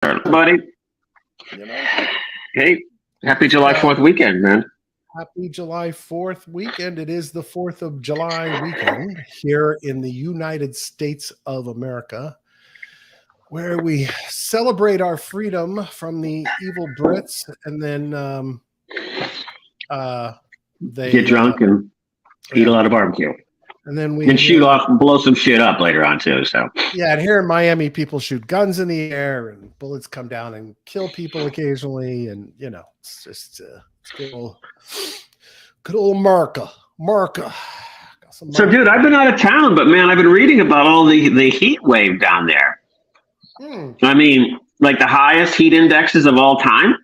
Buddy. You know? Hey, happy July 4th weekend, man. Happy July 4th weekend. It is the 4th of July weekend here in the United States of America, where we celebrate our freedom from the evil Brits, and then they get drunk and eat a lot of barbecue. And then we can shoot off and blow some shit up later on too. So yeah, and here in Miami, people shoot guns in the air and bullets come down and kill people occasionally, and you know, it's just it's good old America. So, dude, I've been out of town, but man, I've been reading about all the heat wave down there. I mean, like the highest heat indexes of all time.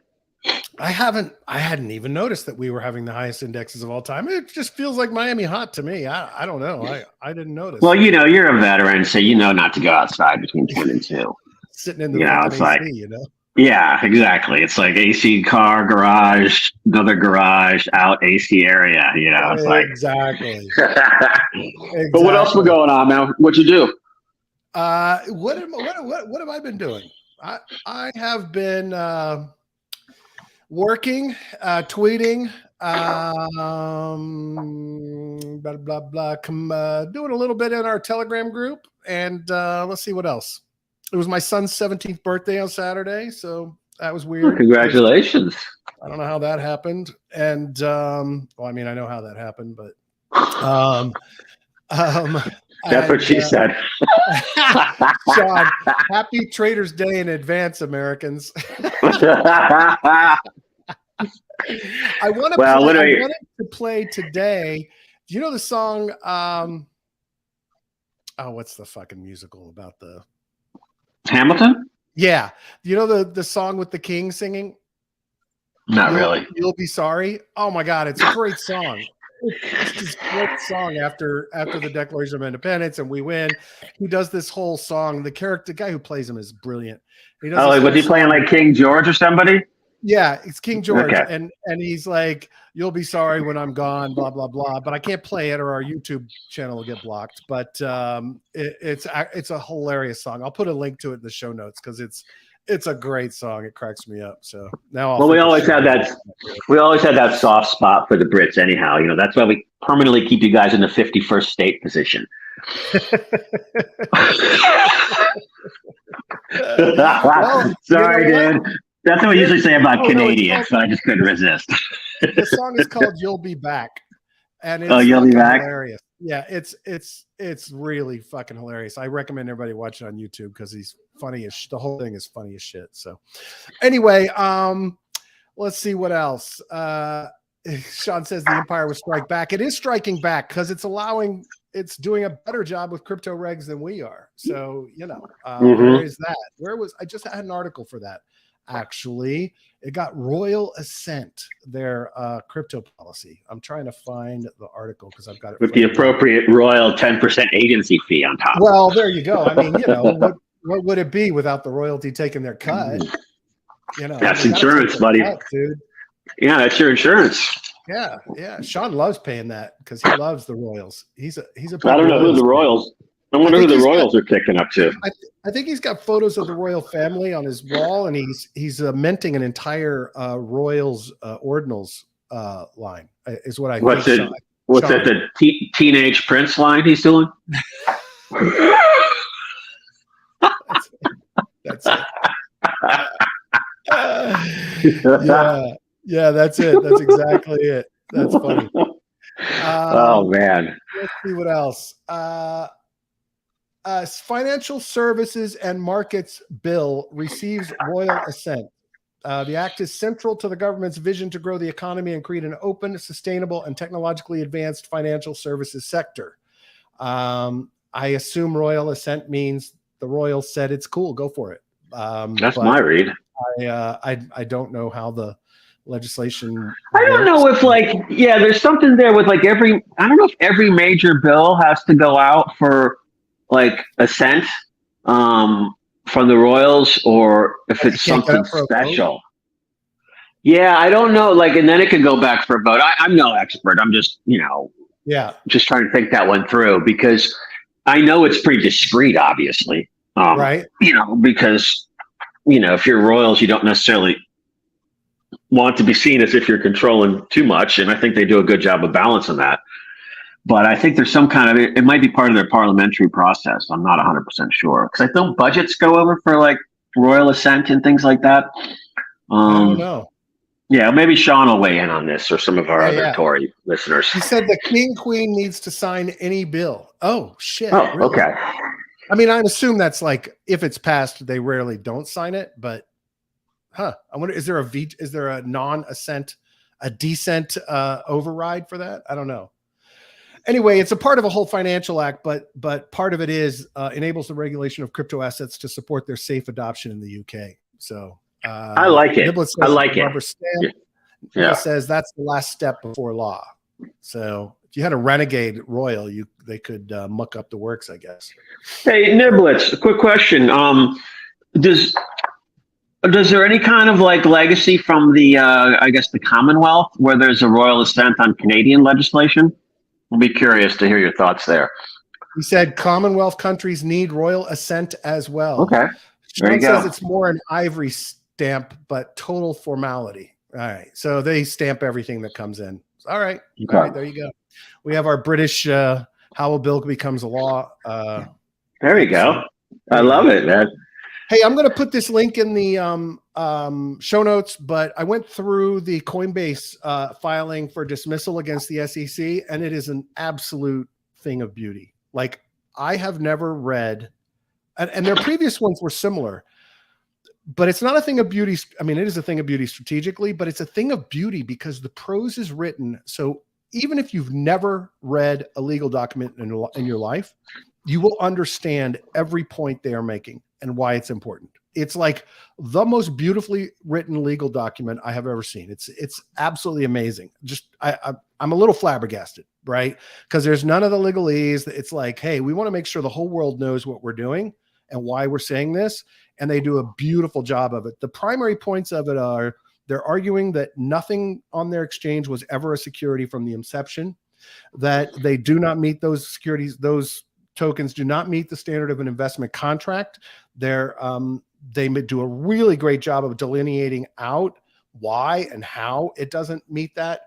I hadn't even noticed that we were having the highest indexes of all time. It just feels like Miami hot to me. I don't know. I didn't notice. Well, you know, you're a veteran, so you know not to go outside between 10 and 2. Sitting in the it's AC, like, you know? Yeah, exactly. It's like AC car, garage, another garage, out AC area, you know. It's exactly. But what else was going on, man? What'd you do? What have I been doing? I have been working, tweeting, blah blah blah. Doing a little bit in our Telegram group, and let's see what else. It was my son's 17th birthday on Saturday, so that was weird. Oh, congratulations! I don't know how that happened, and well, I mean, I know how that happened, but that's what she said. Sean, happy Traders Day in advance, Americans. I wanted to play today. Do you know the song? What's the fucking musical about the Hamilton? Yeah. Do you know the song with the king singing? Not really. You'll be sorry. Oh my God, it's a great song. It's this great song after the Declaration of Independence, and we win. He does this whole song. The guy who plays him is brilliant. Was he playing like King George or somebody? Yeah, it's King George, okay. and he's like, "You'll be sorry when I'm gone," blah blah blah. But I can't play it, or our YouTube channel will get blocked. But it's a hilarious song. I'll put a link to it in the show notes because it's a great song. It cracks me up. So now, we always had that soft spot for the Brits. Anyhow, you know that's why we permanently keep you guys in the 51st state position. Sorry, dude. That's what we usually say about Canadians, but I just couldn't resist. The song is called "You'll Be Back," and it's You'll Be Back. Hilarious. Yeah, it's really fucking hilarious. I recommend everybody watch it on YouTube because he's funny as the whole thing is funny as shit. So, anyway, let's see what else. Sean says the Empire will strike back. It is striking back because it's doing a better job with crypto regs than we are. So you know, where is that? I just had an article for that. Actually, it got royal assent, their crypto policy. I'm trying to find the article because I've got it with the appropriate royal 10% agency fee on top. Well, there you go. I mean, you know, what would it be without the royalty taking their cut? You know, that's insurance, buddy. Cut, dude. Yeah, that's your insurance. Yeah. Sean loves paying that because he loves the Royals. He's a. I don't know who the Royals. I wonder who the Royals are kicking up to. I think he's got photos of the royal family on his wall, and he's minting an entire Royals ordinals line. Is what I think. What's that? The teenage prince line he's doing? That's it. Yeah, that's it. That's exactly it. That's funny. Oh man. Let's see what else. Financial Services and Markets Bill receives royal assent. The act is central to the government's vision to grow the economy and create an open, sustainable, and technologically advanced financial services sector. I assume royal assent means the royals said it's cool, go for it. That's my read. I don't know how the legislation. I don't know if there's something there with I don't know if every major bill has to go out for assent from the royals, or if it's something special. Yeah, I don't know. And then it could go back for a vote. I'm no expert. I'm just, just trying to think that one through because I know it's pretty discreet, obviously. Right. Because if you're Royals, you don't necessarily want to be seen as if you're controlling too much. And I think they do a good job of balancing that. But I think there's some kind of, it might be part of their parliamentary process. I'm not 100% sure. Because I think budgets go over for like royal assent and things like that. I don't know. Yeah, maybe Sean will weigh in on this, or some of our other Tory listeners. He said the king queen needs to sign any bill. Oh, shit. Oh, really? okay. I mean, I assume that's like, if it's passed, they rarely don't sign it, but I wonder, is there a non-assent, a decent override for that? I don't know. Anyway, it's a part of a whole financial act, but part of it is enables the regulation of crypto assets to support their safe adoption in the UK. So I like it. I like it. Yeah. Says that's the last step before law. So if you had a renegade royal, they could muck up the works, I guess. Hey, Niblets, a quick question. Does there any kind of like legacy from the I guess the Commonwealth where there's a royal assent on Canadian legislation? I'll be curious to hear your thoughts there. He said Commonwealth countries need royal assent as well. Okay. There you go. Says it's more an ivory stamp, but total formality. All right. So they stamp everything that comes in. All right. Okay. All right. There you go. We have our British how a bill becomes a law. There you go. I love it, man. Hey, I'm going to put this link in the show notes, but I went through the Coinbase filing for dismissal against the SEC, and it is an absolute thing of beauty. Like, I have never read, and their previous ones were similar, but it's not a thing of beauty. I mean, it is a thing of beauty strategically, but it's a thing of beauty because the prose is written. So even if you've never read a legal document in your life, you will understand every point they are making and why it's important. It's like the most beautifully written legal document I have ever seen. It's absolutely amazing. Just I'm a little flabbergasted, right? Because there's none of the legalese. It's like, hey, we want to make sure the whole world knows what we're doing and why we're saying this. And they do a beautiful job of it. The primary points of it are they're arguing that nothing on their exchange was ever a security from the inception, that they do not meet those securities, those tokens do not meet the standard of an investment contract. They do a really great job of delineating out why and how it doesn't meet that.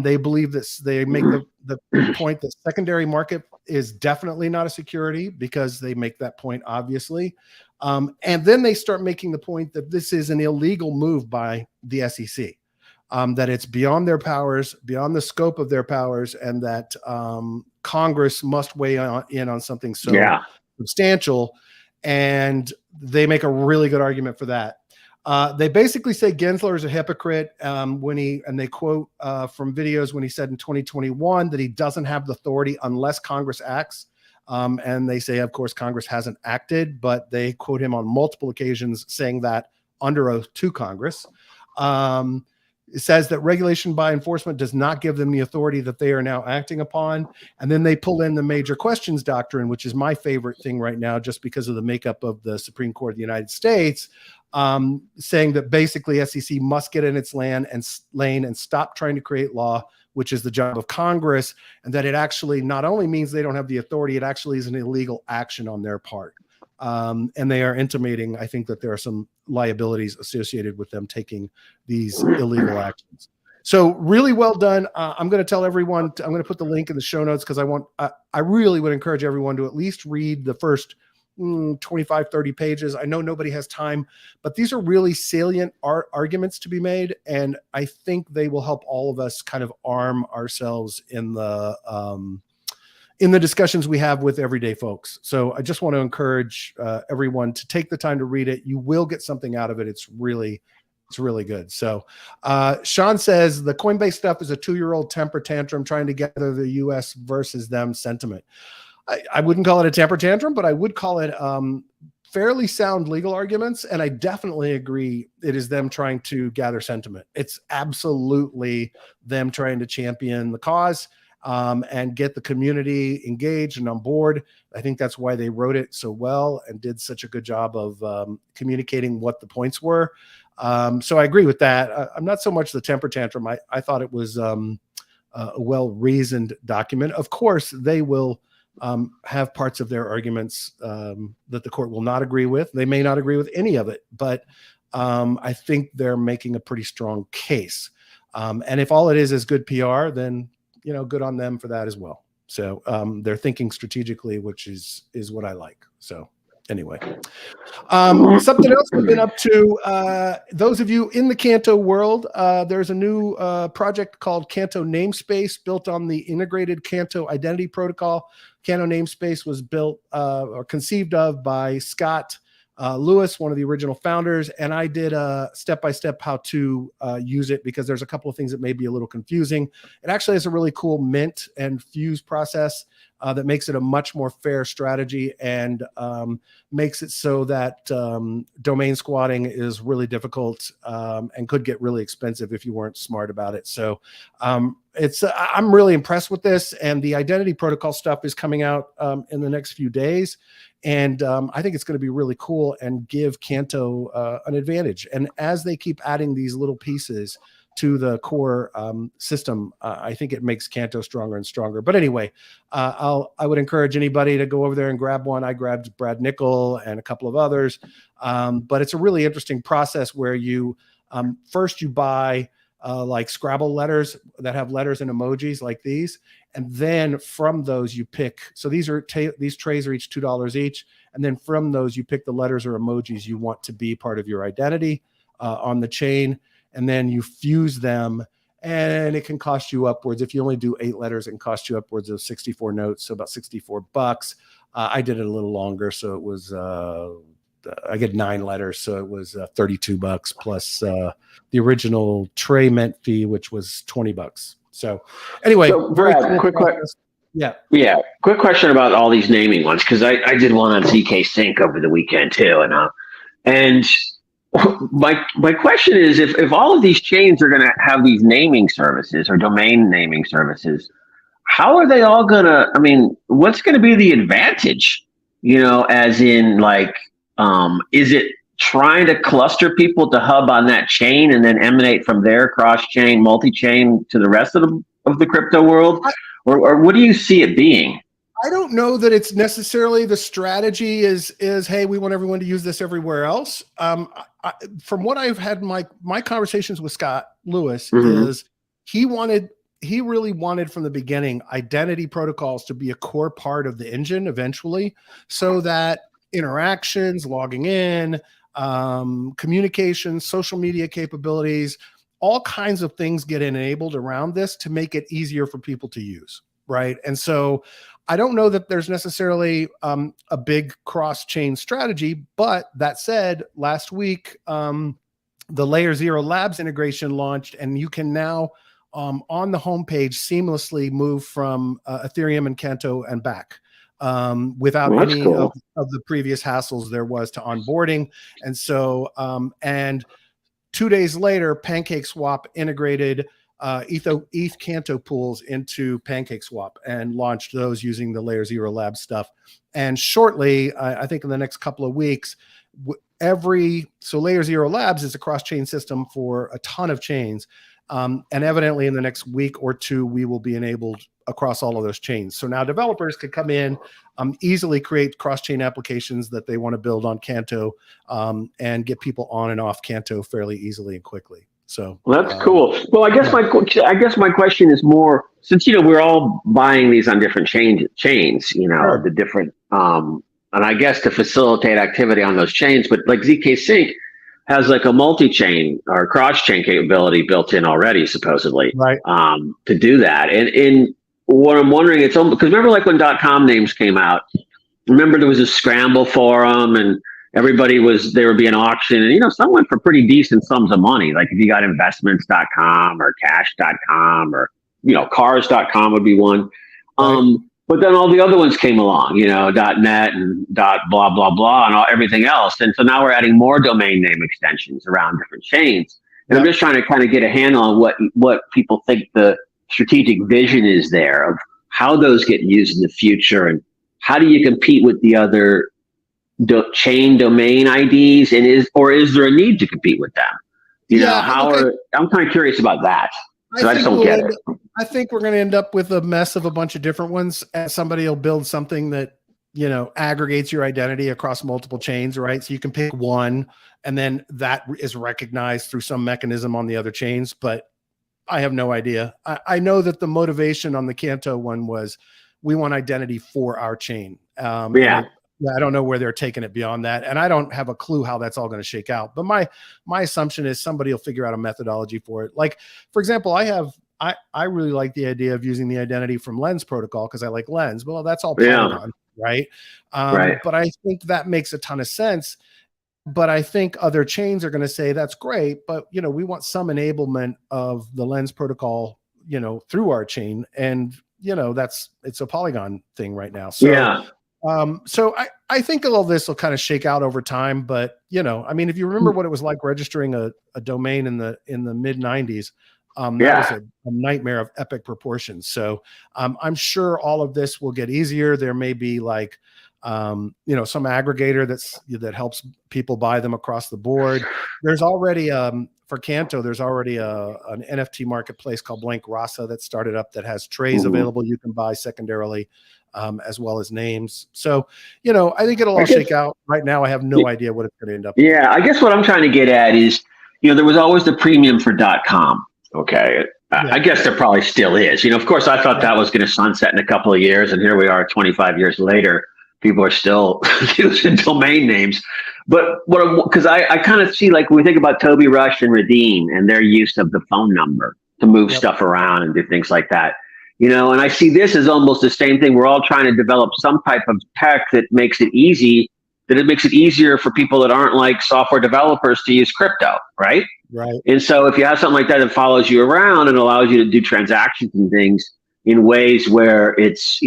They believe that they make the point that secondary market is definitely not a security because they make that point, obviously. And then they start making the point that this is an illegal move by the SEC, that it's beyond their powers, beyond the scope of their powers, and that Congress must weigh in on something so substantial. And they make a really good argument for that. They basically say Gensler is a hypocrite and they quote from videos when he said in 2021 that he doesn't have the authority unless Congress acts. And they say, of course, Congress hasn't acted, but they quote him on multiple occasions saying that under oath to Congress. It says that regulation by enforcement does not give them the authority that they are now acting upon. And then they pull in the major questions doctrine, which is my favorite thing right now, just because of the makeup of the Supreme Court of the United States, saying that basically SEC must get in its lane and stop trying to create law, which is the job of Congress, and that it actually not only means they don't have the authority, it actually is an illegal action on their part. And they are intimating, I think, that there are some liabilities associated with them taking these illegal actions. So really well done. I'm going to tell everyone, I'm going to put the link in the show notes because I really would encourage everyone to at least read the first 25, 30 pages. I know nobody has time, but these are really salient arguments to be made. And I think they will help all of us kind of arm ourselves in the discussions we have with everyday folks. So I just want to encourage everyone to take the time to read it. You will get something out of it. It's really good. So Sean says the Coinbase stuff is a 2-year-old temper tantrum trying to gather the US versus them sentiment. I wouldn't call it a temper tantrum, but I would call it fairly sound legal arguments. And I definitely agree it is them trying to gather sentiment. It's absolutely them trying to champion the cause and get the community engaged and on board. I think that's why they wrote it so well and did such a good job of communicating what the points were. So I agree with that. I'm not so much the temper tantrum. I thought it was a well-reasoned document. Of course, they will have parts of their arguments that the court will not agree with. They may not agree with any of it, but I think they're making a pretty strong case. And if all it is good PR, then, good on them for that as well. So they're thinking strategically, which is what I like. So anyway, something else we've been up to, those of you in the CANTO world, there's a new project called CANTO Namespace built on the integrated CANTO identity protocol. CANTO Namespace was built or conceived of by Scott Lewis, one of the original founders, and I did a step-by-step how to use it because there's a couple of things that may be a little confusing. It actually has a really cool mint and fuse process that makes it a much more fair strategy and makes it so that domain squatting is really difficult and could get really expensive if you weren't smart about it. So I'm really impressed with this, and the identity protocol stuff is coming out in the next few days. And I think it's going to be really cool and give CANTO an advantage. And as they keep adding these little pieces to the core system, I think it makes CANTO stronger and stronger. But anyway, I would encourage anybody to go over there and grab one. I grabbed Brad Nickel and a couple of others. But it's a really interesting process where you first you buy like Scrabble letters that have letters and emojis like these. And then from those you pick, so these trays are each $2 each. And then from those you pick the letters or emojis you want to be part of your identity on the chain. And then you fuse them, and it can cost you upwards. If you only do 8 letters, it can cost you upwards of 64 notes. So about $64. I did it a little longer. So it was, I get 9 letters. So it was $32 plus the original tray mint fee, which was $20. So anyway, Brad, quick question. Yeah. Quick question about all these naming ones, because I did one on ZK Sync over the weekend too, and my question is, if all of these chains are going to have these naming services or domain naming services, how are they all going to? I mean, what's going to be the advantage? As in, like, is it trying to cluster people to hub on that chain and then emanate from there cross-chain, multi-chain to the rest of the crypto world? Or what do you see it being? I don't know that it's necessarily the strategy is, hey, we want everyone to use this everywhere else. From what I've had my conversations with Scott Lewis is he really wanted from the beginning identity protocols to be a core part of the engine eventually, so that interactions, logging in, communication, social media capabilities, all kinds of things get enabled around this to make it easier for people to use, right? And so I don't know that there's necessarily a big cross-chain strategy, but that said, last week, the Layer 0 Labs integration launched, and you can now, on the homepage, seamlessly move from Ethereum and CANTO and back. Without any of the previous hassles there was to onboarding. And so, and 2 days later, Pancake Swap integrated ETH CANTO pools into Pancake Swap and launched those using the Layer 0 Lab stuff. And shortly, I think in the next couple of weeks, so Layer 0 Labs is a cross-chain system for a ton of chains. And evidently in the next week or two, we will be enabled across all of those chains. So now developers could come in, easily create cross-chain applications that they want to build on CANTO, and get people on and off CANTO fairly easily and quickly. So that's cool. Well, I guess my question is more, since we're all buying these on different chains, sure, the different and I guess to facilitate activity on those chains, but like ZK Sync has like a multi-chain or cross-chain capability built in already, supposedly, right? To do that. And what I'm wondering, it's almost, because remember, like when .com names came out, remember there was a scramble forum and everybody they were being auctioned, and some went for pretty decent sums of money. Like if you got investments.com or cash.com or cars.com would be one. Right. But then all the other ones came along, .net and blah, blah, blah, and everything else. And so now we're adding more domain name extensions around different chains. And I'm just trying to kind of get a handle on what people think the strategic vision is there of how those get used in the future, and how do you compete with the other chain domain IDs, and is there a need to compete with them? I'm kind of curious about that. I just don't get it. I think we're going to end up with a mess of a bunch of different ones. And somebody will build something that, aggregates your identity across multiple chains, right? So you can pick one and then that is recognized through some mechanism on the other chains. But I have no idea. I know that the motivation on the CANTO one was we want identity for our chain. I don't know where they're taking it beyond that. And I don't have a clue how that's all going to shake out. But my assumption is somebody will figure out a methodology for it. Like, for example, I really like the idea of using the identity from Lens protocol because I like Lens. Well, that's all Polygon, right? But I think that makes a ton of sense. But I think other chains are going to say that's great, but we want some enablement of the Lens protocol, through our chain, and it's a Polygon thing right now. So so I think all this will kind of shake out over time. But if you remember what it was like registering a domain in the mid '90s. That was a nightmare of epic proportions. So I'm sure all of this will get easier. There may be like, some aggregator that helps people buy them across the board. There's already for CANTO, there's already an NFT marketplace called Blank Rasa that started up that has trays available you can buy secondarily, as well as names. So, I think it'll all shake out. Right now, I have no idea what it's going to end up with. Yeah, I guess what I'm trying to get at is, there was always the premium for .com. Okay. I guess there probably still is. Of course, I thought that was going to sunset in a couple of years, and here we are 25 years later. People are still using domain names. But because I kind of see, like, when we think about Toby Rush and Redeem and their use of the phone number to move stuff around and do things like that, and I see this as almost the same thing. We're all trying to develop some type of tech that makes it easier for people that aren't like software developers to use crypto, right? Right. And so if you have something like that that follows you around and allows you to do transactions and things in ways where it's,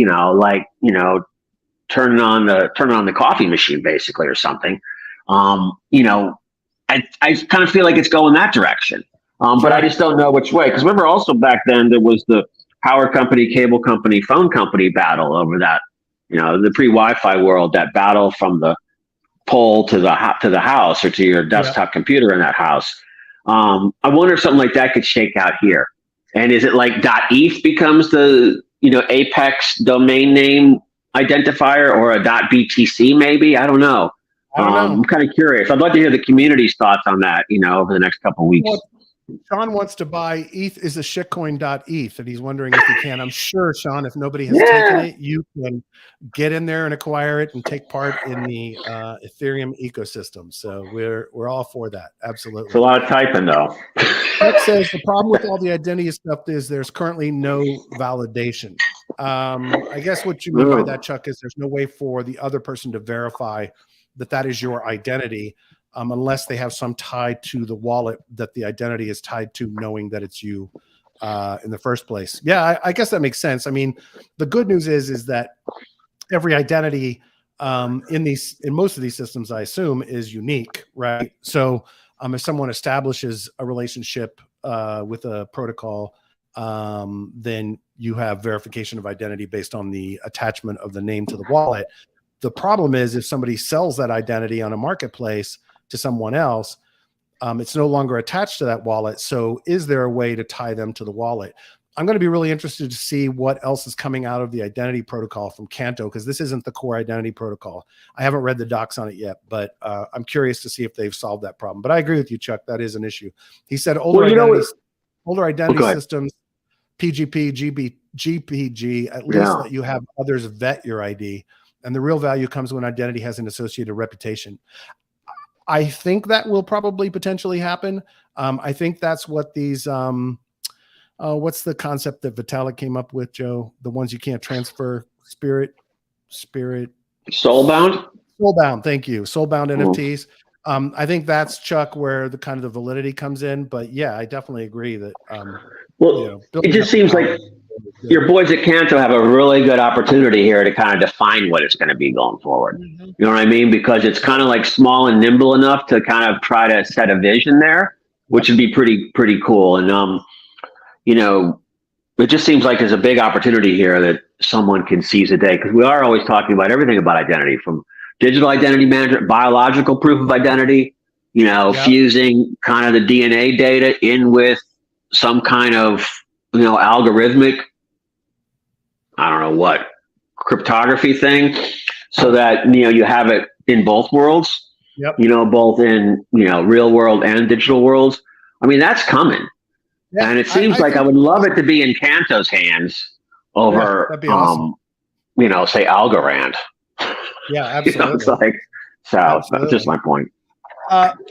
turning on the coffee machine basically or something, I kind of feel like it's going that direction. But I just don't know which way. Because remember also back then there was the power company, cable company, phone company battle over that, the pre-Wi-Fi world, that battle from the pole to the house or to your desktop computer in that house. I wonder if something like that could shake out here. And is it like .eth becomes the apex domain name identifier, or a .btc maybe? I don't know. I'm kind of curious. I'd love to hear the community's thoughts on that, over the next couple of weeks. Well, Sean wants to buy ETH is a shitcoin.eth, and he's wondering if he can. I'm sure, Sean, if nobody has taken it, you can get in there and acquire it and take part in the Ethereum ecosystem. So we're all for that. Absolutely. It's a lot of typing, though. Chuck says the problem with all the identity stuff is there's currently no validation. I guess what you mean by that, Chuck, is there's no way for the other person to verify that is your identity. Unless they have some tie to the wallet that the identity is tied to, knowing that it's you in the first place. Yeah, I guess that makes sense. I mean, the good news is that every identity in most of these systems, I assume, is unique, right? So if someone establishes a relationship with a protocol, then you have verification of identity based on the attachment of the name to the wallet. The problem is if somebody sells that identity on a marketplace to someone else, it's no longer attached to that wallet. So is there a way to tie them to the wallet? I'm going to be really interested to see what else is coming out of the identity protocol from CANTO, because this isn't the core identity protocol. I haven't read the docs on it yet, but I'm curious to see if they've solved that problem. But I agree with you, Chuck. That is an issue. He said older identity systems, PGP, GPG, at least that you have others vet your ID. And the real value comes when identity has an associated reputation. I think that will probably potentially happen. I think that's what these, what's the concept that Vitalik came up with, Joe? The ones you can't transfer, spirit. Soulbound? Soulbound, thank you. Soulbound NFTs. I think that's, Chuck, where the kind of the validity comes in. But yeah, I definitely agree that, it just seems like your boys at CANTO have a really good opportunity here to kind of define what it's going to be going forward. Mm-hmm. You know what I mean? Because it's kind of like small and nimble enough to kind of try to set a vision there, which would be pretty cool. And, it just seems like there's a big opportunity here that someone can seize a day, because we are always talking about everything about identity, from digital identity management, biological proof of identity, fusing kind of the DNA data in with some kind of algorithmic, I don't know what, cryptography thing, so that you have it in both worlds. Yep. Both in real world and digital worlds. I mean, that's coming, and it seems like I would love it to be in CANTO's hands over, that'd be awesome. Say Algorand. Yeah, absolutely. It's like, so absolutely. That's just my point.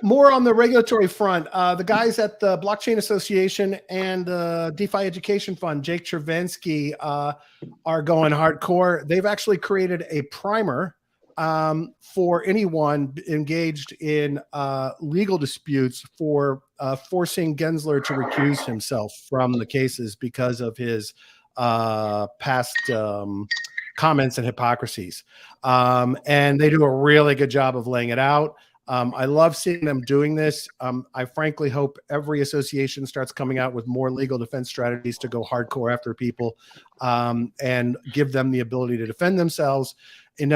More on the regulatory front, the guys at the Blockchain Association and the DeFi Education Fund, Jake Chervinsky, are going hardcore. They've actually created a primer for anyone engaged in legal disputes for forcing Gensler to recuse himself from the cases because of his past comments and hypocrisies. And they do a really good job of laying it out. I love seeing them doing this. I frankly hope every association starts coming out with more legal defense strategies to go hardcore after people and give them the ability to defend themselves. And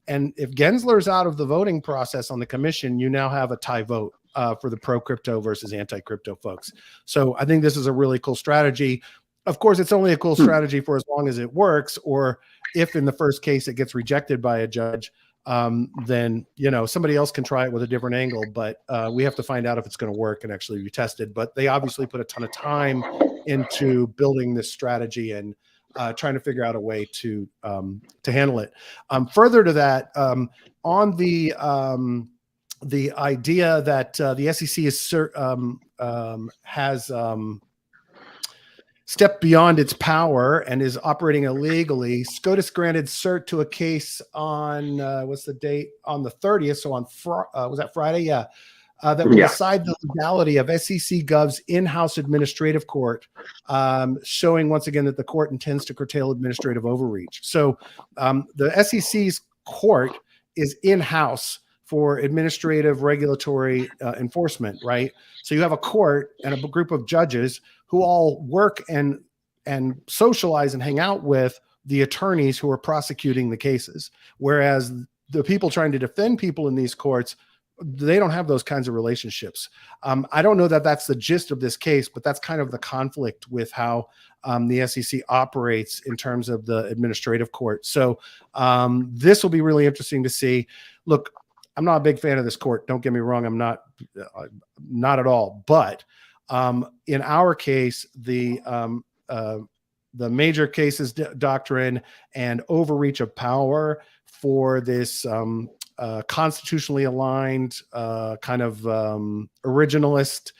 if Gensler's out of the voting process on the commission, you now have a tie vote for the pro-crypto versus anti-crypto folks. So I think this is a really cool strategy. Of course, it's only a cool strategy for as long as it works, or if in the first case it gets rejected by a judge, then somebody else can try it with a different angle, but we have to find out if it's going to work and actually be tested. But they obviously put a ton of time into building this strategy and trying to figure out a way to handle it. Further to that, on the idea that the SEC has stepped beyond its power and is operating illegally, SCOTUS granted cert to a case on what's the date? On the 30th. So on was that Friday? Yeah. That will decide the legality of SEC Gov's in-house administrative court, showing once again that the court intends to curtail administrative overreach. So the SEC's court is in-house for administrative regulatory enforcement, right? So you have a court and a group of judges who all work and socialize and hang out with the attorneys who are prosecuting the cases. Whereas the people trying to defend people in these courts, they don't have those kinds of relationships. I don't know that that's the gist of this case, but that's kind of the conflict with how the SEC operates in terms of the administrative court. So this will be really interesting to see. Look, I'm not a big fan of this court. Don't get me wrong. I'm not at all. But in our case, the major cases doctrine and overreach of power for this constitutionally aligned kind of originalist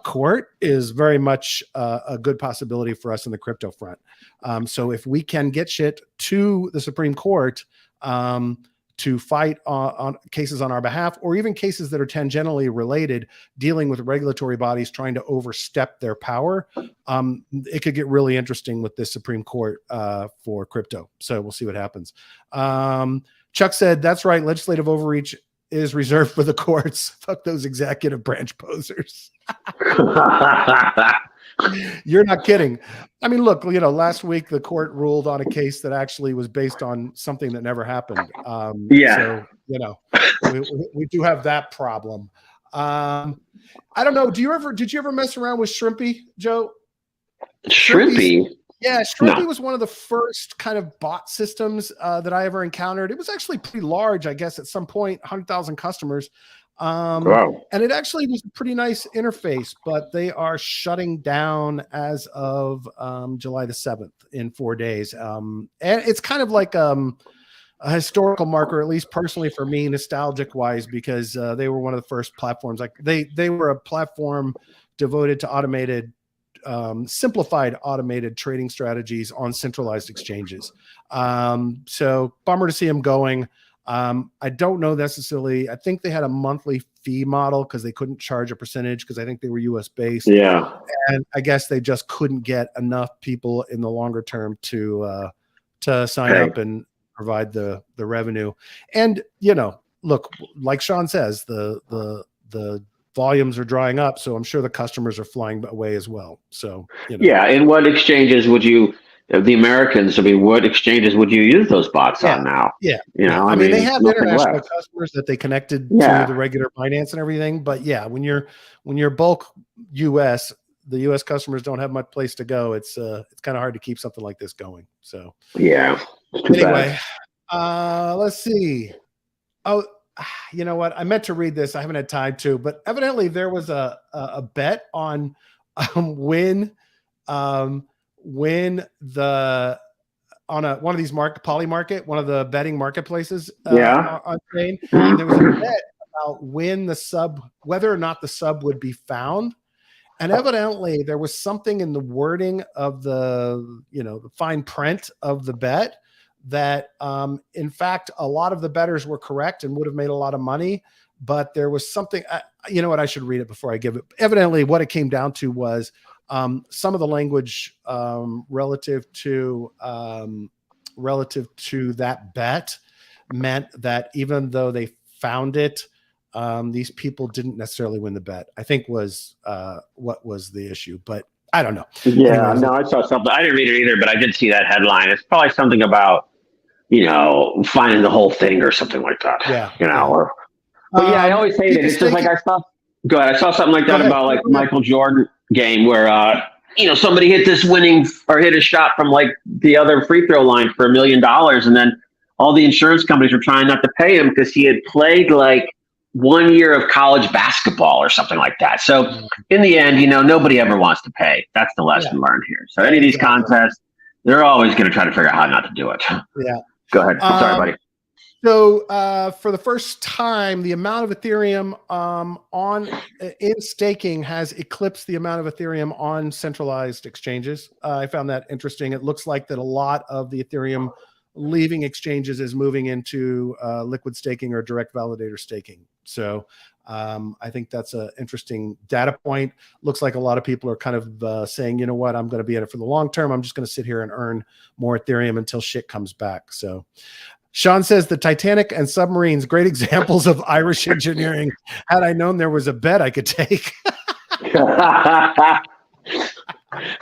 court is very much a good possibility for us in the crypto front. So if we can get shit to the Supreme Court to fight on cases on our behalf, or even cases that are tangentially related, dealing with regulatory bodies trying to overstep their power, it could get really interesting with this Supreme Court for crypto. So we'll see what happens. Chuck said, that's right, legislative overreach is reserved for the courts. Fuck those executive branch posers. You're not kidding. I mean, look, last week the court ruled on a case that actually was based on something that never happened. So, we do have that problem. I don't know. Did you ever mess around with Shrimpy, Joe? Shrimpy? Yeah, Shrimpy was one of the first kind of bot systems that I ever encountered. It was actually pretty large, I guess, at some point, 100,000 customers. Wow. And it actually was a pretty nice interface, but they are shutting down as of July the 7th in 4 days. And it's kind of like a historical marker, at least personally for me, nostalgic wise, because they were one of the first platforms. Like they were a platform devoted to simplified automated trading strategies on centralized exchanges. So bummer to see them going. I don't know necessarily. I think they had a monthly fee model because they couldn't charge a percentage because I think they were US based. Yeah. And I guess they just couldn't get enough people in the longer term to sign up and provide the revenue. And, look, like Sean says, the volumes are drying up. So I'm sure the customers are flying away as well. So, Yeah. And what exchanges would you, the Americans, what exchanges would you use those bots on now? Yeah. I mean, they have international customers that they connected to the regular finance and everything. But yeah, when you're bulk US, the U.S. customers don't have much place to go, it's kind of hard to keep something like this going. So yeah. Anyway, let's see. Oh, you know what? I meant to read this. I haven't had time to, but evidently there was a bet on when the on one of these Poly Market, one of the betting marketplaces on Spain, and there was a bet about whether or not the sub would be found. And evidently there was something in the wording of the fine print of the bet that in fact a lot of the bettors were correct and would have made a lot of money, but there was something, you know what, I should read it before I give it. Evidently what it came down to was some of the language relative to that bet meant that even though they found it, these people didn't necessarily win the bet, I think was what was the issue, but I don't know. Yeah, anyways, no, I saw something. I didn't read it either, but I did see that headline. It's probably something about, finding the whole thing or something like that. Yeah. Or, but yeah, I always say that. It's just like I saw something like that about like Michael Jordan game where, somebody hit this winning or hit a shot from like the other free throw line for $1 million. And then all the insurance companies were trying not to pay him because he had played like 1 year of college basketball or something like that. So in the end, nobody ever wants to pay. That's the lesson learned here. So any of these contests, they're always going to try to figure out how not to do it. Yeah. Go ahead. Sorry, buddy. So for the first time, the amount of Ethereum in staking has eclipsed the amount of Ethereum on centralized exchanges. I found that interesting. It looks like that a lot of the Ethereum leaving exchanges is moving into liquid staking or direct validator staking. So I think that's an interesting data point. Looks like a lot of people are kind of saying, you know what, I'm going to be in it for the long term. I'm just going to sit here and earn more Ethereum until shit comes back. So Sean says the Titanic and submarines, great examples of Irish engineering. Had I known there was a bet I could take. I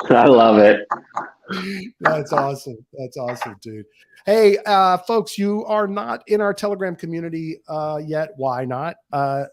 love it. That's awesome. That's awesome, dude. Hey, folks, you are not in our Telegram community yet. Why not?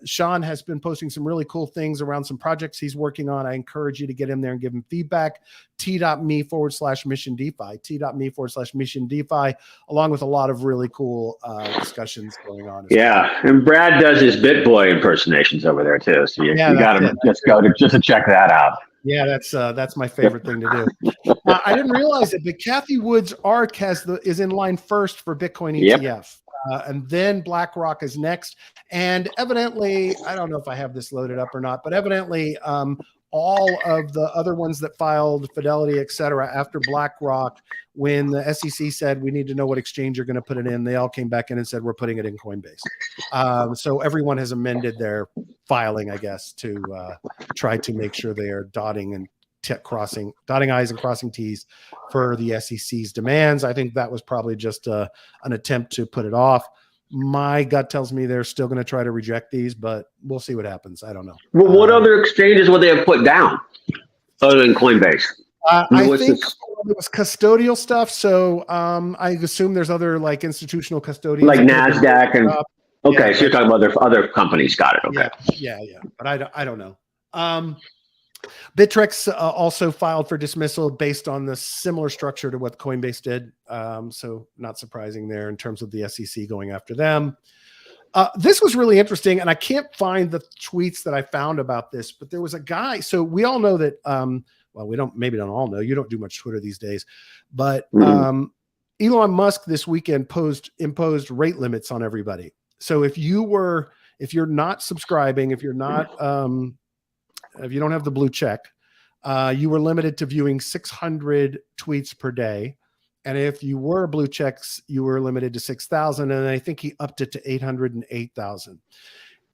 Sean has been posting some really cool things around some projects he's working on. I encourage you to get in there and give him feedback. T.me/Mission DeFi, T.me/Mission DeFi, along with a lot of really cool discussions going on. Yeah. And Brad does his BitBoy impersonations over there too. So you got to just go to check that out. Yeah, that's my favorite thing to do. I didn't realize it, but Kathy Wood's ARK is in line first for Bitcoin ETF. Yep. And then BlackRock is next. And evidently, I don't know if I have this loaded up or not, but evidently all of the other ones that filed, Fidelity, et cetera, after BlackRock, when the SEC said we need to know what exchange you're going to put it in, they all came back in and said we're putting it in Coinbase. So everyone has amended their filing, I guess, to try to make sure they are dotting I's and crossing T's for the SEC's demands. I think that was probably just an attempt to put it off. My gut tells me they're still going to try to reject these, but we'll see what happens. I don't know. Well, what other exchanges would they have put down other than Coinbase? I think it was custodial stuff. So I assume there's other like institutional custodians, like NASDAQ and okay. So you're talking about other companies. Got it. Okay. Yeah. But I don't know. Bittrex also filed for dismissal based on the similar structure to what Coinbase did. So not surprising there in terms of the SEC going after them. This was really interesting, and I can't find the tweets that I found about this, but there was a guy. So we all know that, well, maybe don't all know. You don't do much Twitter these days, but Elon Musk this weekend imposed rate limits on everybody. So if you're not subscribing, if you're not, if you don't have the blue check, you were limited to viewing 600 tweets per day. And if you were blue checks, you were limited to 6,000. And I think he upped it to 808,000.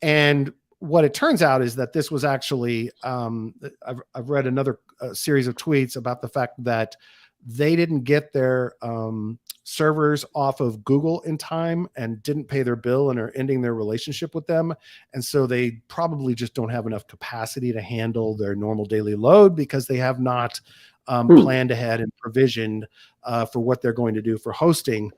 And what it turns out is that this was actually, I've read another series of tweets about the fact that they didn't get their servers off of Google in time and didn't pay their bill and are ending their relationship with them. And so they probably just don't have enough capacity to handle their normal daily load because they have not planned ahead and provisioned for what they're going to do for hosting.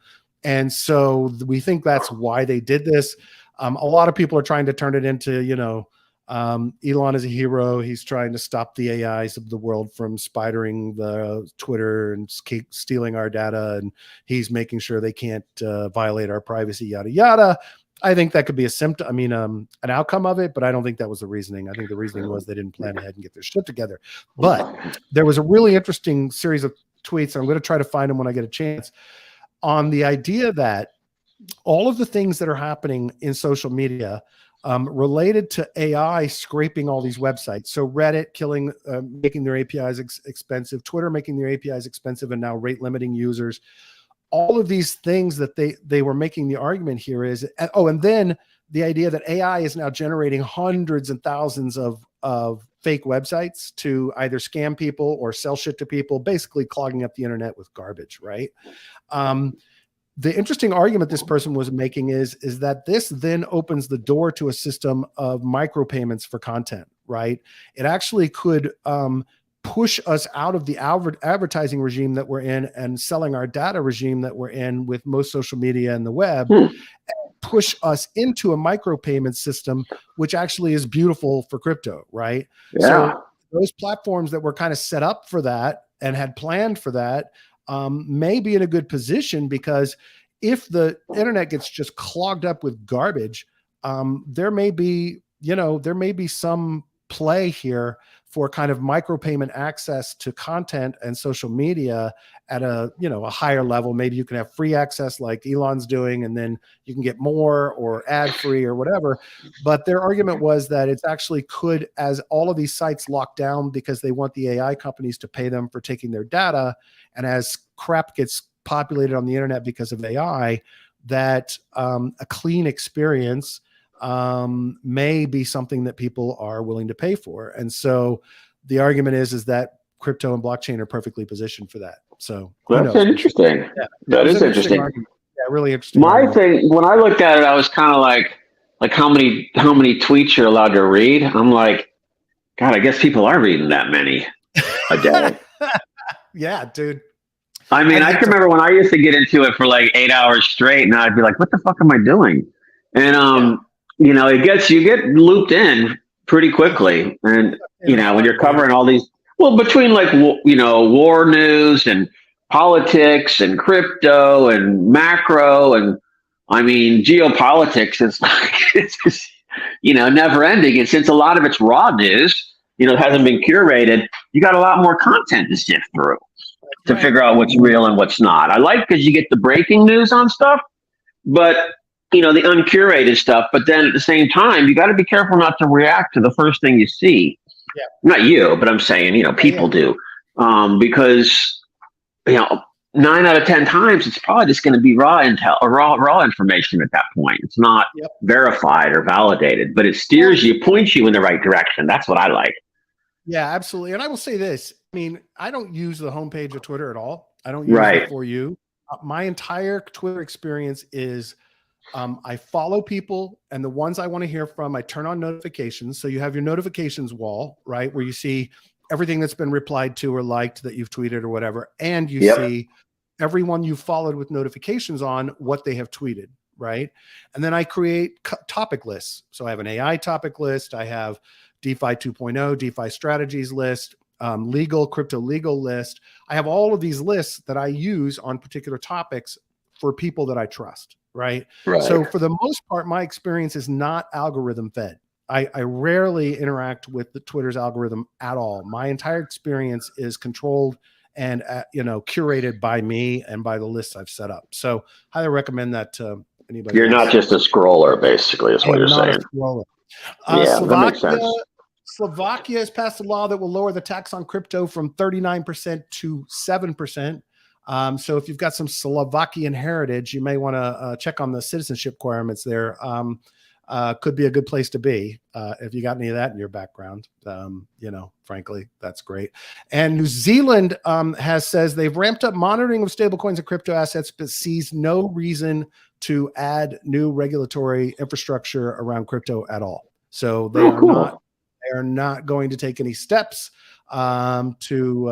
And so we think that's why they did this. A lot of people are trying to turn it into, Elon is a hero. He's trying to stop the AIs of the world from spidering the Twitter and keep stealing our data. And he's making sure they can't violate our privacy, yada, yada. I think that could be a symptom. I mean, an outcome of it, but I don't think that was the reasoning. I think the reasoning was they didn't plan ahead and get their shit together. But there was a really interesting series of tweets. I'm going to try to find them when I get a chance, on the idea that all of the things that are happening in social media related to AI scraping all these websites. So Reddit making their APIs expensive, Twitter making their APIs expensive, and now rate limiting users. All of these things that they were making the argument here is, and then the idea that AI is now generating hundreds and thousands of fake websites to either scam people or sell shit to people, basically clogging up the internet with garbage, right? The interesting argument this person was making is that this then opens the door to a system of micropayments for content, right? It actually could push us out of the advertising regime that we're in and selling our data regime that we're in with most social media and the web, and push us into a micropayment system, which actually is beautiful for crypto, right? Yeah. So those platforms that were kind of set up for that and had planned for that may be in a good position, because if the internet gets just clogged up with garbage, there may be some play here for kind of micropayment access to content and social media at a higher level. Maybe you can have free access like Elon's doing, and then you can get more or ad free or whatever. But their argument was that it's actually could, as all of these sites lock down because they want the AI companies to pay them for taking their data, and as crap gets populated on the internet because of AI, that a clean experience may be something that people are willing to pay for. And so the argument is that crypto and blockchain are perfectly positioned for that. So that's interesting. Yeah, that is interesting. Yeah, really interesting. My thing, when I looked at it, I was kind of like how many tweets you're allowed to read? I'm like, God, I guess people are reading that many a day. Yeah, dude. I mean, I can remember when I used to get into it for like 8 hours straight, and I'd be like, what the fuck am I doing? And, you get looped in pretty quickly. And, when you're covering all these, between like, war news and politics and crypto and macro, and I mean, geopolitics, it's just, never ending. And since a lot of it's raw news, it hasn't been curated, you got a lot more content to sift through to figure out what's real and what's not. I like, because you get the breaking news on stuff, but the uncurated stuff. But then at the same time, you got to be careful not to react to the first thing you see. Yeah. Not you, but I'm saying, people do, because 9 out of 10 times it's probably just going to be raw intel or raw information at that point. It's not verified or validated, but it steers you, points you in the right direction. That's what I like. Yeah, absolutely. And I will say this. I mean, I don't use the homepage of Twitter at all. I don't use it for you. My entire Twitter experience is I follow people, and the ones I want to hear from, I turn on notifications. So you have your notifications wall, right, where you see everything that's been replied to or liked that you've tweeted or whatever. And you see everyone you followed with notifications on what they have tweeted, right? And then I create topic lists. So I have an AI topic list. I have DeFi 2.0, DeFi strategies list, crypto legal list. I have all of these lists that I use on particular topics for people that I trust, right? So for the most part, my experience is not algorithm fed. I rarely interact with the Twitter's algorithm at all. My entire experience is controlled and curated by me and by the lists I've set up. So highly recommend that to anybody. You're not just a scroller, basically, is what you're saying. That makes sense. Slovakia has passed a law that will lower the tax on crypto from 39% to 7%. So if you've got some Slovakian heritage, you may want to check on the citizenship requirements there. Could be a good place to be if you got any of that in your background. Frankly, that's great. And New Zealand says they've ramped up monitoring of stablecoins and crypto assets, but sees no reason to add new regulatory infrastructure around crypto at all. So they are not going to take any steps to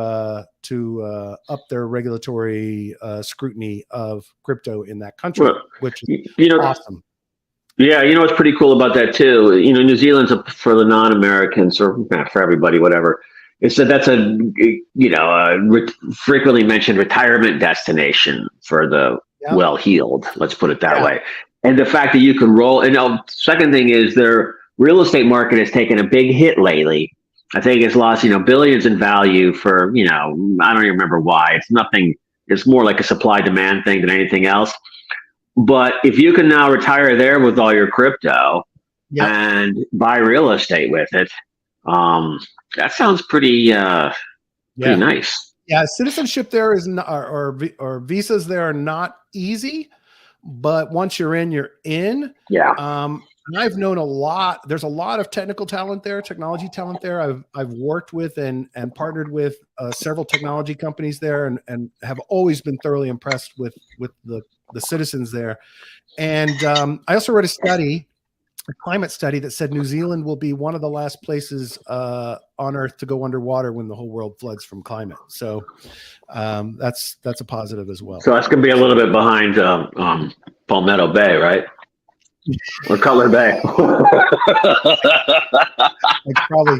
up their regulatory scrutiny of crypto in that country, which is awesome. Yeah, you know what's pretty cool about that too. You know, New Zealand's for the non-Americans or for everybody, whatever. Is that that's a frequently mentioned retirement destination for the Yep. well-heeled. Let's put it that Yeah. way. And the fact that you can roll. And second thing is their real estate market has taken a big hit lately. I think it's lost billions in value for I don't even remember why. It's nothing. It's more like a supply demand thing than anything else. But if you can now retire there with all your crypto Yep. and buy real estate with it, that sounds pretty Yeah. nice. Yeah. Citizenship there is not, or visas there are not easy, but once you're in, you're in. Yeah. And I've known a lot. There's a lot of technical talent there, technology talent there. I've worked with and partnered with several technology companies there, and have always been thoroughly impressed with the citizens there. And I also read a climate study that said New Zealand will be one of the last places on Earth to go underwater when the whole world floods from climate. So that's a positive as well. So that's going to be a little bit behind Palmetto Bay, right? Or Cutler Bay. Like probably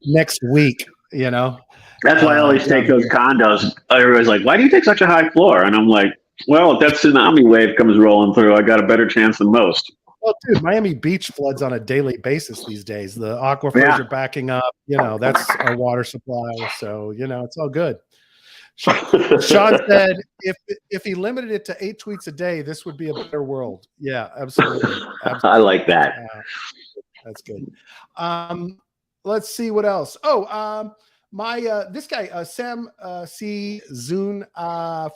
next week, That's why I always take those condos. Everybody's like, why do you take such a high floor? And I'm like, well, if that tsunami wave comes rolling through, I got a better chance than most. Well, dude, Miami Beach floods on a daily basis these days. The aquifers are backing up. That's our water supply. So, it's all good. Sean said if he limited it to 8 tweets a day, this would be a better world. Yeah, absolutely. I like that. That's good. Let's see what else. Oh, this guy, Sam C. Zune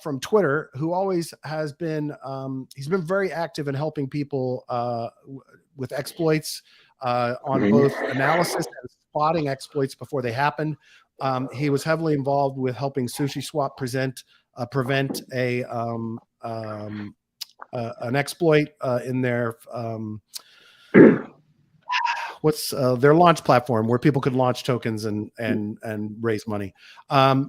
from Twitter, who always has been, he's been very active in helping people with exploits on both analysis and spotting exploits before they happen. He was heavily involved with helping SushiSwap prevent an exploit in their their launch platform where people could launch tokens and raise money.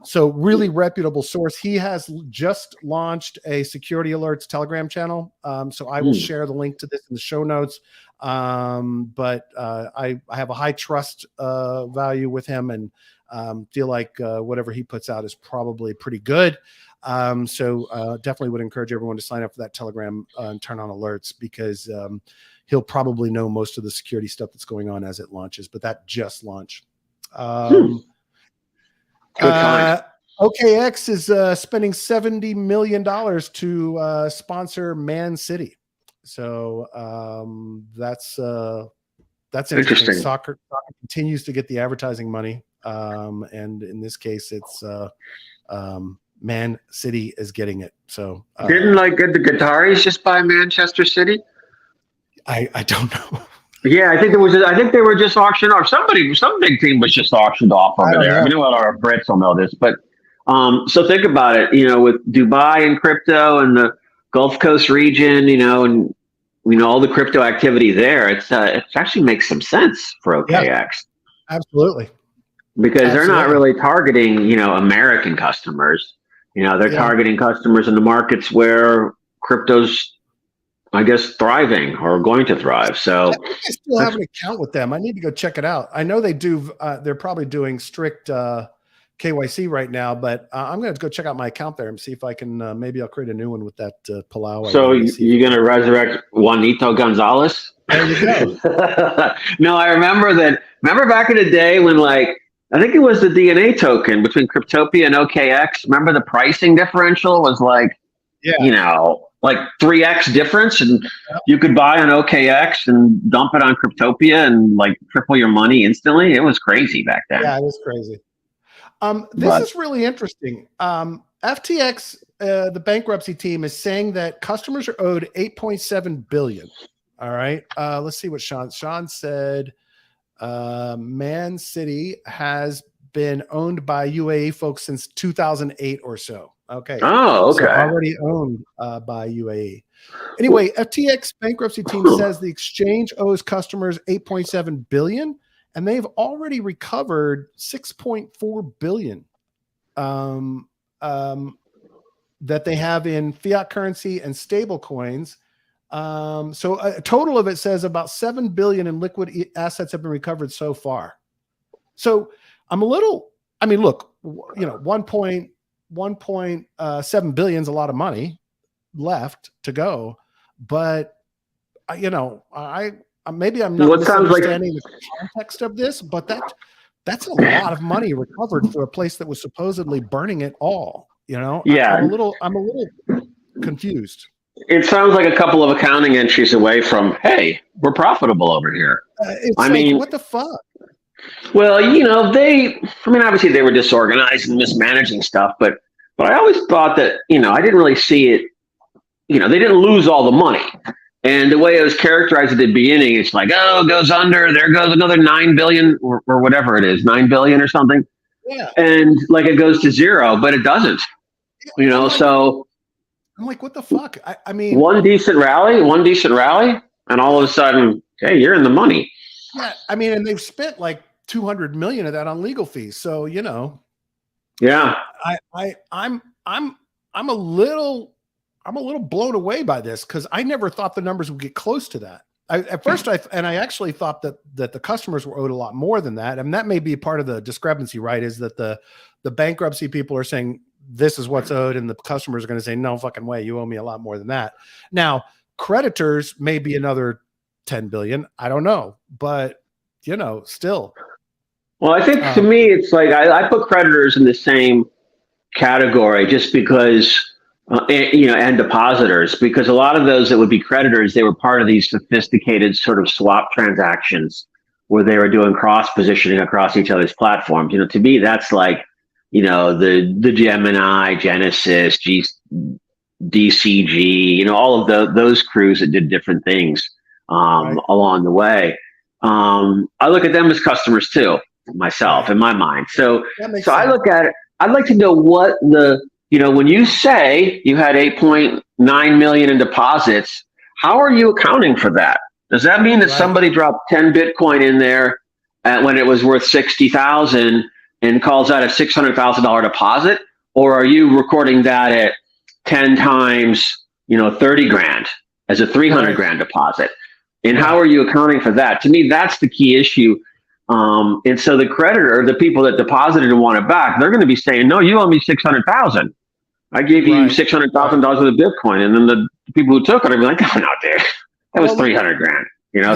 So really reputable source. He has just launched a security alerts Telegram channel. So I will share the link to this in the show notes. But I have a high trust value with him, and feel like whatever he puts out is probably pretty good. So definitely would encourage everyone to sign up for that Telegram and turn on alerts, because he'll probably know most of the security stuff that's going on as it launches, but that just launched. Good find. OKX is spending $70 million to sponsor Man City. So that's interesting. Soccer continues to get the advertising money. And in this case, it's Man City is getting it. So didn't the Qataris just buy Manchester City? I don't know. Yeah, I think they were just auctioned off. Some big team was just auctioned off over there. I mean, a lot of our Brits will know this, but so think about it. With Dubai and crypto and the Gulf Coast region, and all the crypto activity there, it actually makes some sense for OKX. Yeah, absolutely. Because they're not really targeting, American customers. They're targeting customers in the markets where crypto's, I guess, thriving or going to thrive. So I still have an account with them. I need to go check it out. I know they do. They're probably doing strict KYC right now, but I'm going to go check out my account there and see if I can. Maybe I'll create a new one with that Palau. So you're going to resurrect Juanito Gonzalez? There you go. No, I remember that. Remember back in the day when, I think it was the DNA token between Cryptopia and OKX. Remember the pricing differential was like 3x difference, and you could buy on OKX and dump it on Cryptopia and triple your money instantly. It was crazy back then. Yeah, it was crazy. This is really interesting. FTX, the bankruptcy team, is saying that customers are owed $8.7 billion. All right. Let's see what Sean said. Man City has been owned by UAE folks since 2008 or so. Okay. Oh, okay. So already owned by UAE. Anyway, FTX bankruptcy team says the exchange owes customers $8.7 billion, and they've already recovered $6.4 billion that they have in fiat currency and stable coins So a total of, it says, about 7 billion in liquid assets have been recovered so far. So I'm a little, I mean, look, 1.7 billion is a lot of money left to go, but maybe I'm not misunderstanding the context of this, but that's a lot of money recovered for a place that was supposedly burning it all. Yeah. I'm a little confused. It sounds like a couple of accounting entries away from, hey, we're profitable over here. I mean, what the fuck? Well, obviously they were disorganized and mismanaging stuff, but I always thought that, I didn't really see it, they didn't lose all the money. And the way it was characterized at the beginning, it's like, oh, it goes under, there goes another 9 billion or whatever it is, 9 billion or something. Yeah. And like it goes to zero, but it doesn't, so. I'm like, what the fuck? I mean, one decent rally, and all of a sudden, hey, you're in the money. Yeah. I mean, and they've spent like 200 million of that on legal fees. So, yeah, I'm a little blown away by this, because I never thought the numbers would get close to that. At first, I actually thought that the customers were owed a lot more than that, and that may be part of the discrepancy, right? Is that the bankruptcy people are saying this is what's owed, and the customers are going to say, no fucking way, you owe me a lot more than that. Now, creditors may be another 10 billion. I don't know, but still. Well, I think to me, it's like I put creditors in the same category just because. And depositors, because a lot of those that would be creditors, they were part of these sophisticated sort of swap transactions where they were doing cross positioning across each other's platforms. To me, that's like, the Gemini, Genesis, DCG, all of those crews that did different things along the way. I look at them as customers too, myself, in my mind. So I look at it. I'd like to know what when you say you had 8.9 million in deposits, how are you accounting for that? Does that mean that somebody dropped 10 Bitcoin in there when it was worth 60,000 and calls that a $600,000 deposit? Or are you recording that at 10 times, 30 grand as a 300 grand deposit? And how are you accounting for that? To me, that's the key issue. And so the creditor, the people that deposited and want it back, they're going to be saying, no, you owe me 600,000. I gave you $600,000 worth of Bitcoin, and then the people who took it are be like, "Oh no, dude, that was 300 grand."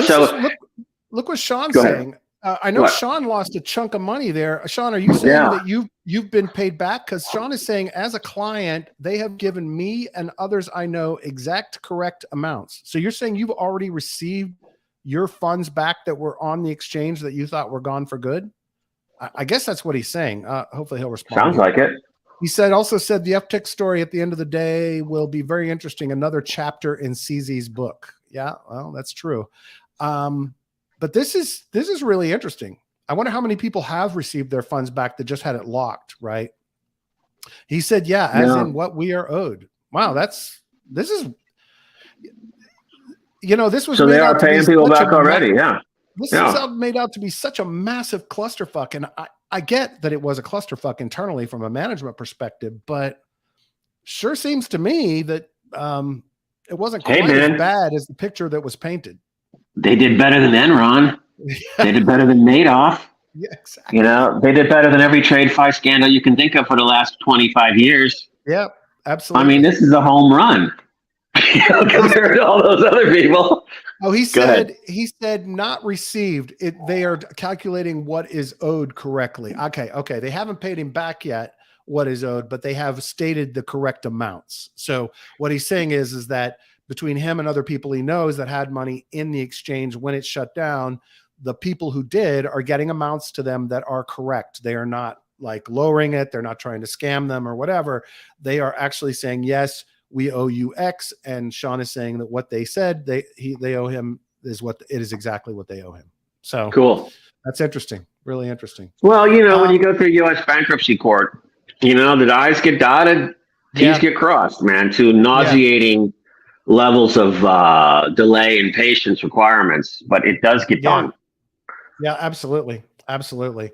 So look what Sean's saying. I know Sean lost a chunk of money there. Sean, are you saying that you've been paid back? Because Sean is saying, as a client, they have given me and others I know exact correct amounts. So you're saying you've already received your funds back that were on the exchange that you thought were gone for good? I guess that's what he's saying. Hopefully he'll respond. Sounds like it. He also said the FTX story at the end of the day will be very interesting. Another chapter in CZ's book. Yeah, well, that's true. But this is really interesting. I wonder how many people have received their funds back that just had it locked, right? He said, as in what we are owed. Wow, this was. So they are paying people back already. This is made out to be such a massive clusterfuck, and I get that it was a clusterfuck internally from a management perspective, but sure seems to me that it wasn't quite as bad as the picture that was painted. They did better than Enron. They did better than Madoff. Yeah, exactly. They did better than every TradeFi scandal you can think of for the last 25 years. Yeah, absolutely. I mean, this is a home run compared to all those other people. Oh, he said not received. They are calculating what is owed correctly. Okay. They haven't paid him back yet what is owed, but they have stated the correct amounts. So what he's saying is that between him and other people he knows that had money in the exchange when it shut down, the people who did are getting amounts to them that are correct. They are not like lowering it. They're not trying to scam them or whatever. They are actually saying, yes, we owe you X, and Sean is saying that what they said they owe him is exactly what they owe him. So cool. That's interesting. Really interesting. Well, when you go through U.S. bankruptcy court, the I's get dotted, T's get crossed, man, to nauseating levels of delay and patience requirements, but it does get done. Yeah, absolutely. Absolutely.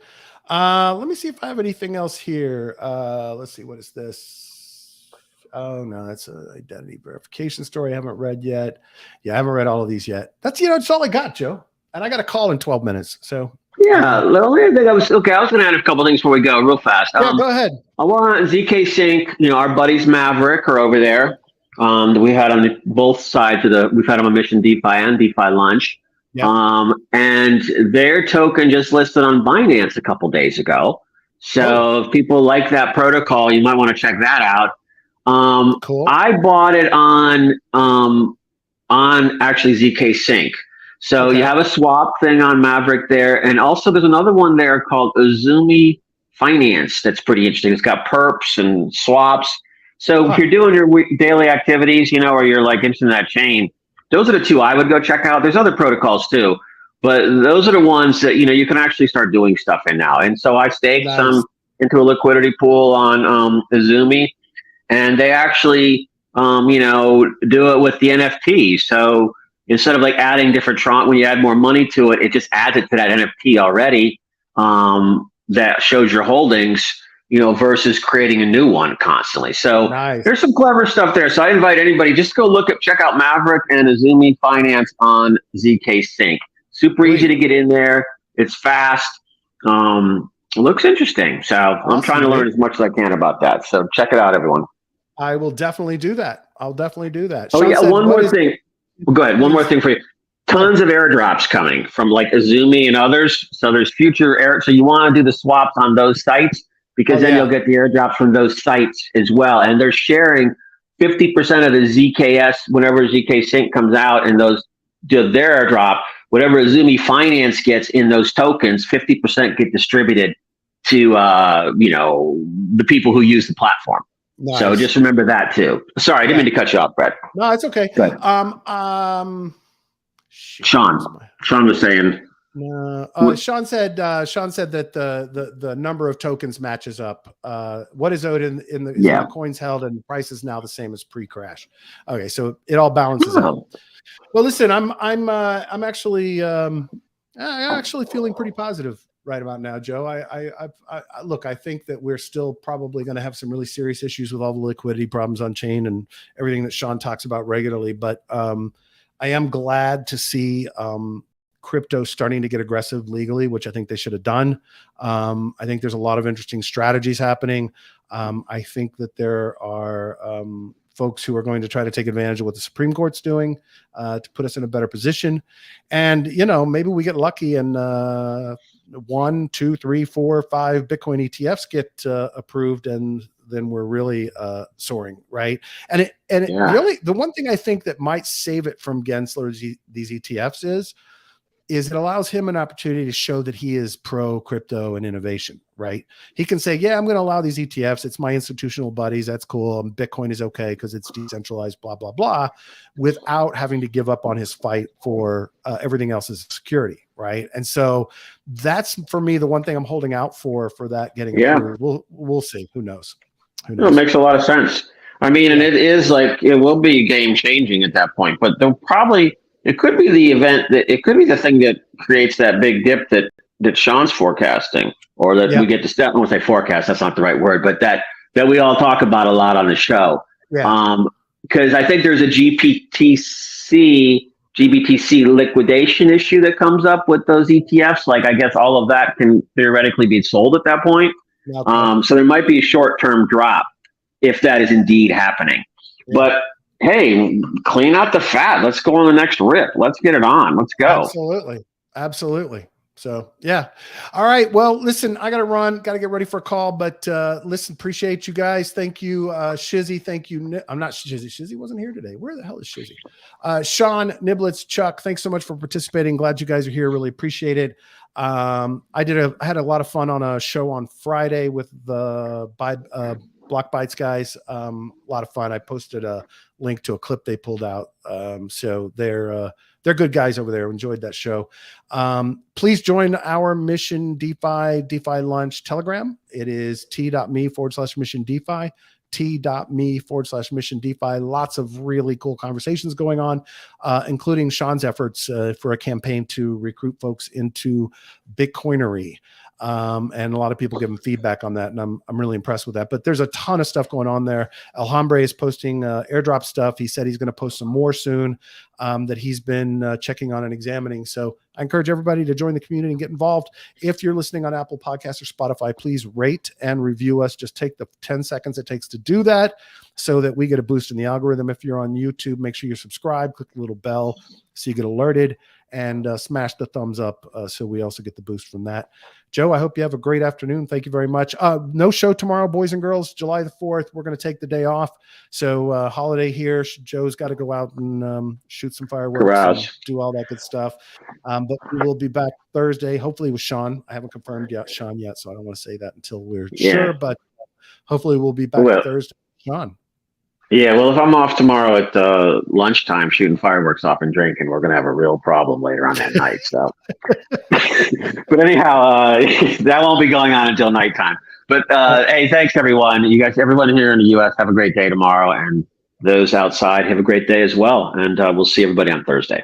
Let me see if I have anything else here. Let's see. What is this? Oh no, that's an identity verification story I haven't read yet. Yeah, I haven't read all of these yet. That's all I got, Joe. And I got a call in 12 minutes. So Yeah, the only thing I was going to add a couple things before we go real fast. yeah, go ahead. I want ZK Sync. Our buddies Maverick are over there. We had on both sides we've had them on Mission DeFi and DeFi Lunch. Yeah. And their token just listed on Binance a couple days ago. So if people like that protocol, you might want to check that out. Cool. I bought it on actually ZK Sync. So you have a swap thing on Maverick there, and also there's another one there called Azumi Finance that's pretty interesting. It's got perps and swaps. So if you're doing your daily activities, or you're like interested in that chain, those are the two I would go check out. There's other protocols too, but those are the ones that you can actually start doing stuff in now. And so I staked some into a liquidity pool on Azumi, and they actually do it with the NFT. So instead of like adding different when you add more money to it, it just adds it to that NFT already that shows your holdings, versus creating a new one constantly. So there's some clever stuff there. So I invite anybody, just go check out Maverick and Azumi Finance on ZK Sync. Super easy to get in there. It's fast. It looks interesting. So I'm trying to learn as much as I can about that. So check it out, everyone. I will definitely do that. I'll definitely do that. Oh, yeah. One more thing. Go ahead. One more thing for you. Tons of airdrops coming from like Azumi and others. So there's future so you want to do the swaps on those sites because then you'll get the airdrops from those sites as well. And they're sharing 50% of the ZKS whenever ZK Sync comes out and those do their airdrop. Whatever Azumi Finance gets in those tokens, 50% get distributed to the people who use the platform. Nice. So just remember that too. Sorry, I didn't mean to cut you off, Brad. No, it's okay. Go ahead. Sean was saying. Sean said that the number of tokens matches up. What is owed in the coins held and price is now the same as pre-crash. Okay, so it all balances out. Well, listen, I'm actually feeling pretty positive right about now, Joe. I look, I think that we're still probably going to have some really serious issues with all the liquidity problems on chain and everything that Sean talks about regularly. But I am glad to see crypto starting to get aggressive legally, which I think they should have done. I think there's a lot of interesting strategies happening. I think that there are folks who are going to try to take advantage of what the Supreme Court's doing to put us in a better position. And, maybe we get lucky and 1, 2, 3, 4, 5 Bitcoin ETFs get approved, and then we're really soaring, right? And really, the one thing I think that might save it from Gensler, these ETFs is it allows him an opportunity to show that he is pro crypto and innovation, right? He can say, yeah, I'm going to allow these ETFs. It's my institutional buddies. That's cool. Bitcoin is okay because it's decentralized, blah, blah, blah, without having to give up on his fight for everything else as security, right? And so that's, for me, the one thing I'm holding out for that getting approved. We'll see. Who knows? It makes a lot of sense. I mean, and it is like, it will be game changing at that point, but they'll probably, it could be the event it could be the thing that creates that big dip that Sean's forecasting, or that we get to step. I won't say forecast, that's not the right word, but that we all talk about a lot on the show. Yeah. Because I think there's a GBTC liquidation issue that comes up with those ETFs. Like, I guess all of that can theoretically be sold at that point. So there might be a short-term drop if that is indeed happening. Yeah. But hey, clean out the fat. Let's go on the next rip. Let's get it on. Let's go. Absolutely. So, yeah. All right. Well, listen, I got to run. Got to get ready for a call. But listen, appreciate you guys. Thank you, Shizzy. Thank you. I'm not Shizzy. Shizzy wasn't here today. Where the hell is Shizzy? Sean, Niblets, Chuck, thanks so much for participating. Glad you guys are here. Really appreciate it. I had a lot of fun on a show on Friday with the Block Bytes guys. A lot of fun. I posted a link to a clip they pulled out. So they're good guys over there. Enjoyed that show. Please join our Mission DeFi Lunch Telegram. It is t.me/Mission DeFi, t.me/Mission DeFi. Lots of really cool conversations going on, including Sean's efforts for a campaign to recruit folks into Bitcoinery. And a lot of people giving feedback on that, and I'm really impressed with that. But there's a ton of stuff going on there. Alhambre is posting airdrop stuff. He said he's going to post some more soon that he's been checking on and examining. So I encourage everybody to join the community and get involved. If you're listening on Apple Podcasts or Spotify, please rate and review us. Just take the 10 seconds it takes to do that so that we get a boost in the algorithm. If you're on YouTube, make sure you subscribe, click the little bell so you get alerted, and smash the thumbs up so we also get the boost from that. Joe, I hope you have a great afternoon. Thank you very much. No show tomorrow, boys and girls, July the 4th. We're going to take the day off. So holiday here. Joe's got to go out and shoot some fireworks and do all that good stuff. But we will be back Thursday, hopefully with Sean. I haven't confirmed Sean yet, so I don't want to say that until we're sure. But hopefully we'll be back Thursday with Sean. Yeah, well, if I'm off tomorrow at lunchtime shooting fireworks off and drinking, we're going to have a real problem later on that night. So, but anyhow, that won't be going on until nighttime. But hey, thanks everyone. You guys, everyone here in the U.S., have a great day tomorrow, and those outside have a great day as well. And we'll see everybody on Thursday.